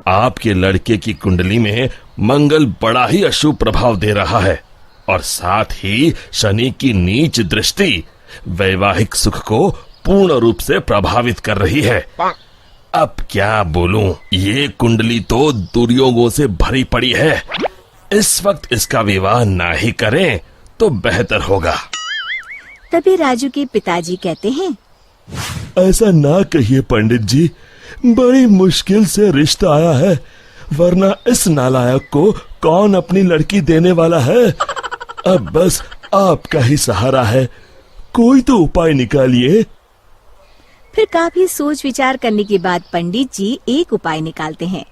आपके लड़के की कुंडली में मंगल बड़ा ही अशुभ प्रभाव दे रहा है और साथ ही शनि की नीच दृष्टि वैवाहिक सुख को पूर्ण रूप से प्रभावित कर रही है। अब क्या बोलूं, ये कुंडली तो दुर्योगों से भरी पड़ी है। इस वक्त इसका विवाह ना ही करें तो बेहतर होगा। तभी राजू के पिताजी कहते हैं, ऐसा ना कहिए पंडित जी, बड़ी मुश्किल से रिश्ता आया है, वरना इस नालायक को कौन अपनी लड़की देने वाला है। अब बस आपका ही सहारा है, कोई तो उपाय निकालिए। फिर काफी सोच विचार करने के बाद पंडित जी एक उपाय निकालते हैं।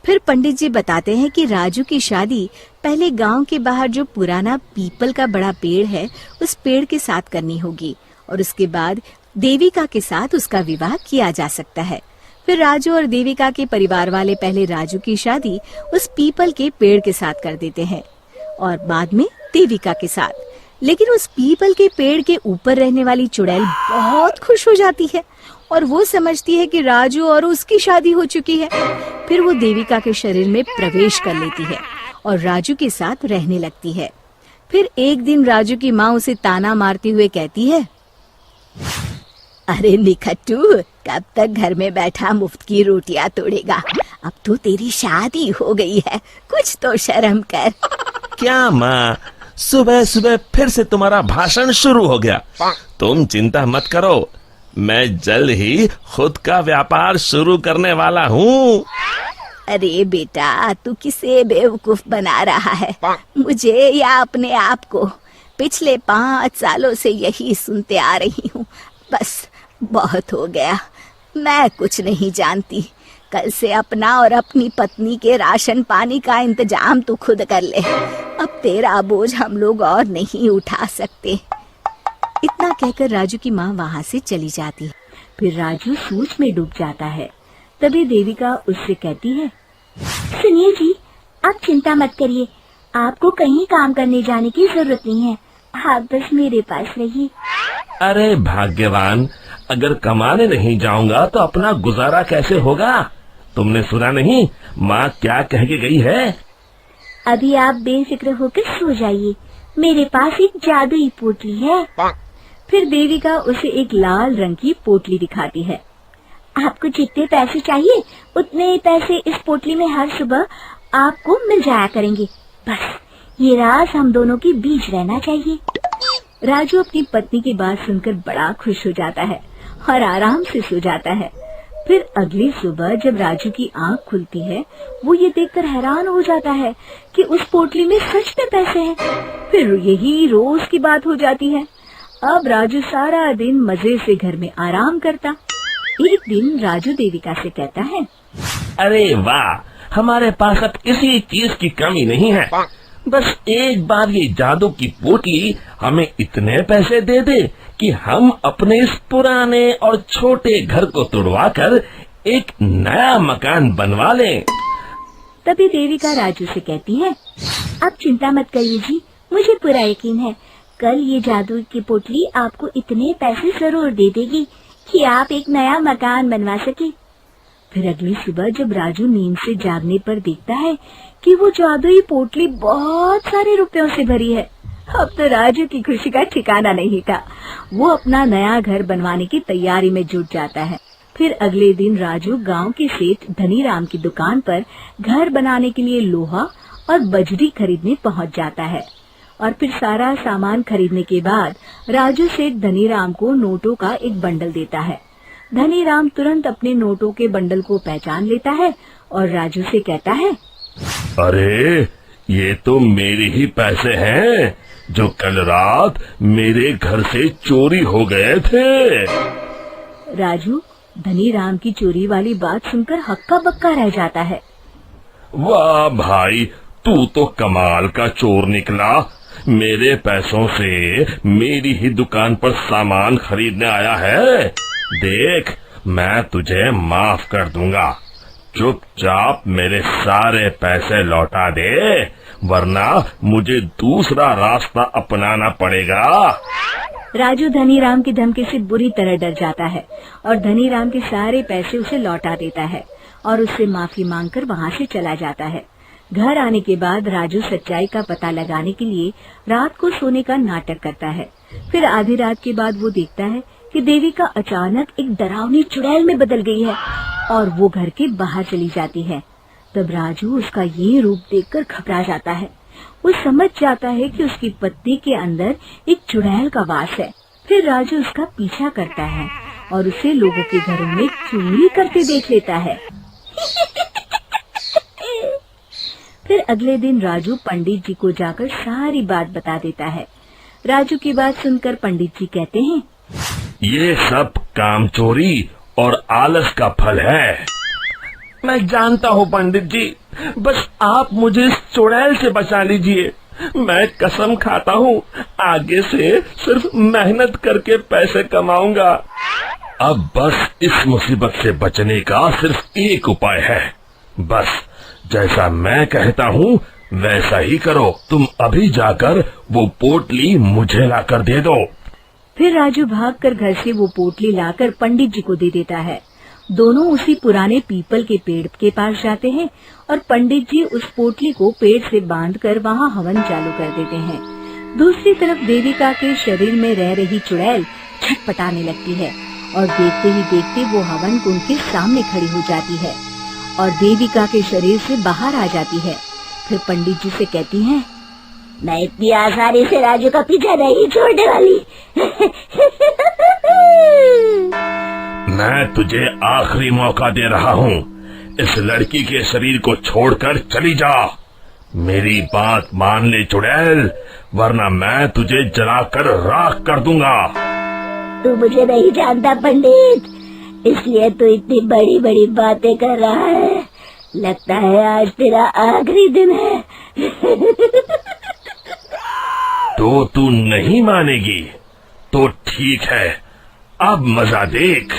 फिर पंडित जी बताते हैं कि राजू की शादी पहले गांव के बाहर जो पुराना पीपल का बड़ा पेड़ है उस पेड़ के साथ करनी होगी और उसके बाद देविका के साथ उसका विवाह किया जा सकता है। फिर राजू और देविका के परिवार वाले पहले राजू की शादी उस पीपल के पेड़ के साथ कर देते हैं और बाद में देविका के साथ। लेकिन उस पीपल के पेड़ के ऊपर रहने वाली चुड़ैल बहुत खुश हो जाती है और वो समझती है कि राजू और उसकी शादी हो चुकी है। फिर वो देविका के शरीर में प्रवेश कर लेती है और राजू के साथ रहने लगती है। फिर एक दिन राजू की माँ उसे ताना मारते हुए कहती है, अरे निखट्टू, कब तक घर में बैठा मुफ्त की रोटियां तोड़ेगा? अब तो तेरी शादी हो गई है, कुछ तो शर्म कर। क्या माँ, सुबह सुबह फिर से तुम्हारा भाषण शुरू हो गया। तुम चिंता मत करो, मैं जल्द ही खुद का व्यापार शुरू करने वाला हूँ। अरे बेटा, तू किसे बेवकूफ बना रहा है, मुझे या अपने आप को? पिछले 5 सालों से यही सुनते आ रही हूँ। बस बहुत हो गया, मैं कुछ नहीं जानती। कल से अपना और अपनी पत्नी के राशन पानी का इंतजाम तू खुद कर ले। अब तेरा बोझ हम लोग और नहीं उठा सकते। इतना कहकर राजू की माँ वहाँ से चली जाती है। फिर राजू सोच में डूब जाता है। तभी देविका उससे कहती है, सुनिए जी, आप चिंता मत करिए, आपको कहीं काम करने जाने की जरूरत नहीं है, आप बस मेरे पास रहिए। अरे भाग्यवान, अगर कमाने नहीं जाऊंगा तो अपना गुजारा कैसे होगा? तुमने सुना नहीं माँ क्या कह के गई है? अभी आप बेफिक्र होकर सो जाइए, मेरे पास एक जादुई पोटली है। फिर देविका उसे एक लाल रंग की पोटली दिखाती है। आपको जितने पैसे चाहिए उतने पैसे इस पोटली में हर सुबह आपको मिल जाया करेंगे। बस ये राज हम दोनों के बीच रहना चाहिए। राजू अपनी पत्नी की बात सुनकर बड़ा खुश हो जाता है और आराम से सो जाता है। फिर अगली सुबह जब राजू की आंख खुलती है, वो ये देखकर हैरान हो जाता है कि उस पोटली में सच में पैसे हैं। फिर यही रोज की बात हो जाती है। अब राजू सारा दिन मजे से घर में आराम करता। एक दिन राजू देविका से कहता है, अरे वाह, हमारे पास अब किसी चीज की कमी नहीं है। बस एक बार ये जादू की पोटली हमें इतने पैसे दे दे कि हम अपने इस पुराने और छोटे घर को तुड़वाकर एक नया मकान बनवा लें। तभी देविका राजू से कहती है, आप चिंता मत करिए जी, मुझे पूरा यकीन है कल ये जादू की पोटली आपको इतने पैसे जरूर दे देगी कि आप एक नया मकान बनवा सके। फिर अगली सुबह जब राजू नींद से जागने पर देखता है कि वो जादुई पोटली बहुत सारे रुपयों से भरी है। अब तो राजू की खुशी का ठिकाना नहीं था। वो अपना नया घर बनवाने की तैयारी में जुट जाता है। फिर अगले दिन राजू गांव के सेठ धनीराम की दुकान पर घर बनाने के लिए लोहा और बजरी खरीदने पहुंच जाता है। और फिर सारा सामान खरीदने के बाद राजू सेठ धनीराम को नोटों का एक बंडल देता है। धनीराम तुरंत अपने नोटों के बंडल को पहचान लेता है और राजू से कहता है, अरे ये तो मेरे ही पैसे हैं जो कल रात मेरे घर से चोरी हो गए थे। राजू धनीराम की चोरी वाली बात सुनकर हक्का बक्का रह जाता है। वाह भाई, तू तो कमाल का चोर निकला। मेरे पैसों से मेरी ही दुकान पर सामान खरीदने आया है। देख, मैं तुझे माफ कर दूंगा। चुपचाप मेरे सारे पैसे लौटा दे, वरना मुझे दूसरा रास्ता अपनाना पड़ेगा। राजू धनीराम की धमकी से बुरी तरह डर जाता है और धनीराम के सारे पैसे उसे लौटा देता है और उससे माफी मांगकर वहाँ से चला जाता है। घर आने के बाद राजू सच्चाई का पता लगाने के लिए रात को सोने का नाटक करता है। फिर आधी रात के बाद वो देखता है कि देविका अचानक एक डरावनी चुड़ैल में बदल गई है और वो घर के बाहर चली जाती है। तब राजू उसका ये रूप देखकर घबरा जाता है। वो समझ जाता है कि उसकी पत्नी के अंदर एक चुड़ैल का वास है। फिर राजू उसका पीछा करता है और उसे लोगों के घरों में चोरी करते देख लेता है। फिर अगले दिन राजू पंडित जी को जाकर सारी बात बता देता है। राजू की बात सुनकर पंडित जी कहते हैं, ये सब काम चोरी और आलस का फल है। मैं जानता हूँ पंडित जी, बस आप मुझे इस चुड़ैल से बचा लीजिए। मैं कसम खाता हूँ आगे से सिर्फ मेहनत करके पैसे कमाऊंगा। अब बस इस मुसीबत से बचने का सिर्फ एक उपाय है। बस जैसा मैं कहता हूँ वैसा ही करो। तुम अभी जाकर वो पोटली मुझे लाकर दे दो। फिर राजू भागकर घर से वो पोटली लाकर पंडित जी को दे देता है। दोनों उसी पुराने पीपल के पेड़ के पास जाते हैं और पंडित जी उस पोटली को पेड़ से बांधकर वहाँ हवन चालू कर देते हैं। दूसरी तरफ देविका के शरीर में रह रही चुड़ैल छटपटाने लगती है और देखते ही देखते वो हवन कुंड के सामने खड़ी हो जाती है और देविका के शरीर से बाहर आ जाती है। फिर पंडित जी से कहती हैं, मैं इतनी आसानी से राजू का पीछा नहीं छोड़ने वाली। मैं तुझे आखिरी मौका दे रहा हूँ। इस लड़की के शरीर को छोड़कर चली जा। मेरी बात मान ले चुड़ैल, वरना मैं तुझे जलाकर राख कर दूंगा। तू मुझे नहीं जानता पंडित, इसलिए तू इतनी बड़ी बड़ी बातें कर रहा है। लगता है आज तेरा आखिरी दिन है। तो तू नहीं मानेगी तो ठीक है, अब मजा देख।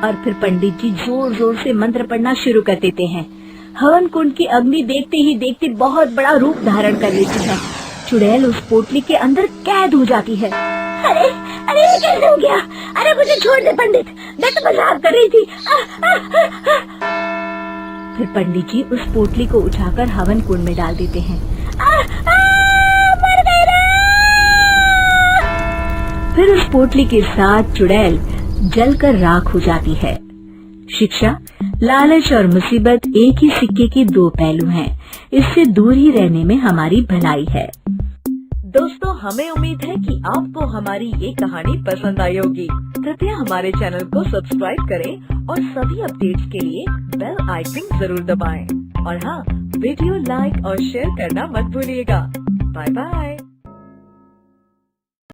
और फिर पंडित जी जोर जोर से मंत्र पढ़ना शुरू कर देते हैं। हवन कुंड की अग्नि देखते ही देखते बहुत बड़ा रूप धारण कर लेती है। चुड़ैल उस पोटली के अंदर कैद हो जाती है। अरे अरे ये कैसे हो गया? अरे मुझे छोड़ दे पंडित, मैं तो मजाक कर रही थी। फिर पंडित जी उस पोटली को उठाकर हवन कुंड में डाल देते हैं। मर गई रे! फिर उस पोटली के साथ चुड़ैल जलकर राख हो जाती है। शिक्षा, लालच और मुसीबत एक ही सिक्के के दो पहलू हैं। इससे दूर ही रहने में हमारी भलाई है। दोस्तों, हमें उम्मीद है कि आपको हमारी ये कहानी पसंद आई होगी। कृपया हमारे चैनल को सब्सक्राइब करें और सभी अपडेट्स के लिए बेल आइकन जरूर दबाएं। और हाँ, वीडियो लाइक और शेयर करना मत भूलिएगा। Bye bye.